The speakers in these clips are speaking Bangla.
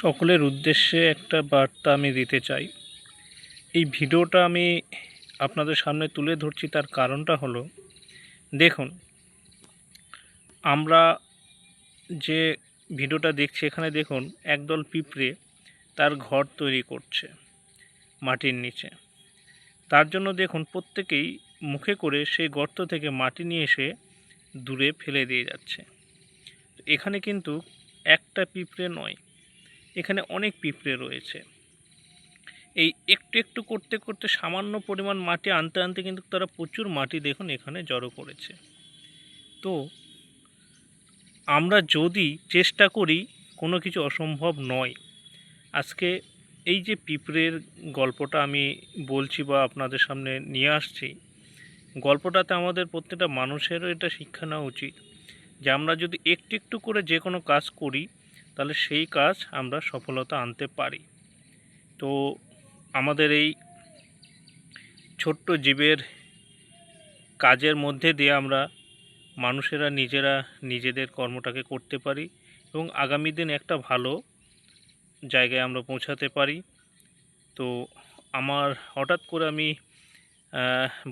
সকলের উদ্দেশ্যে একটা বার্তা আমি দিতে চাই। এই ভিডিওটা আমি আপনাদের সামনে তুলে ধরছি, তার কারণটা হলো, দেখুন, আমরা যে ভিডিওটা দেখছি এখানে দেখুন একদল পিঁপড়ে তার ঘর তৈরি করছে মাটির নিচে। তার জন্য দেখুন প্রত্যেকেই মুখে করে সেই গর্ত থেকে মাটি নিয়ে এসে দূরে ফেলে দিয়ে যাচ্ছে। এখানে কিন্তু একটা পিঁপড়ে নয়, এখানে অনেক পিঁপড়ে রয়েছে। এই একটু একটু করতে করতে সামান্য পরিমাণ মাটি আনতে আনতে কিন্তু তারা প্রচুর মাটি দেখুন এখানে জড়ো করেছে। তো আমরা যদি চেষ্টা করি, কোনো কিছু অসম্ভব নয়। আজকে এই যে পিঁপড়ের গল্পটা আমি বলছি বা আপনাদের সামনে নিয়ে আসছি, গল্পটাতে আমাদের প্রত্যেকটা মানুষেরও এটা শিক্ষা নেওয়া উচিত যে আমরা যদি একটু একটু করে যে কোনো কাজ করি তাহলে সেই কাজ আমরা সফলতা আনতে পারি। তো আমাদের এই ছোট্ট জীবের কাজের মধ্যে দিয়ে আমরা মানুষেরা নিজেরা নিজেদের কর্মটাকে করতে পারি এবং আগামী দিন একটা ভালো জায়গায় আমরা পৌঁছাতে পারি। তো আমার হঠাৎ করে আমি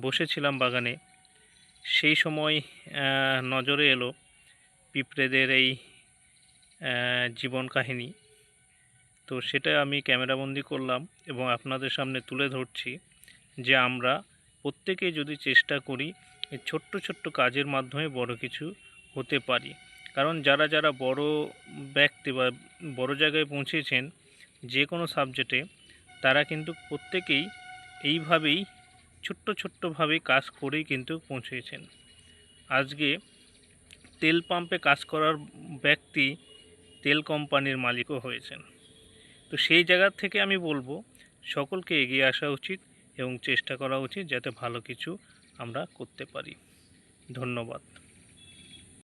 বসেছিলাম বাগানে, সেই সময় নজরে এলো পিঁপড়েদের এই জীবন কাহিনী। তো সেটা আমি ক্যামেরাবন্দি করলাম এবং আপনাদের সামনে তুলে ধরছি যে আমরা প্রত্যেকেই যদি চেষ্টা করি এই ছোট্ট ছোট্ট কাজের মাধ্যমে বড় কিছু হতে পারি। কারণ যারা যারা বড় ব্যক্তি বা বড় জায়গায় পৌঁছেছেন যে কোনো সাবজেক্টে, তারা কিন্তু প্রত্যেকেই এইভাবেই ছোট্ট ছোট্টভাবে কাজ করেই কিন্তু পৌঁছেছেন। আজকে তেল পাম্পে কাজ করার ব্যক্তি তেল কোম্পানির মালিকও হয়েছেন। তো সেই জায়গা থেকে আমি বলবো সকলকে এগিয়ে আসা উচিত এবং চেষ্টা করা উচিত যাতে ভালো কিছু আমরা করতে পারি। ধন্যবাদ।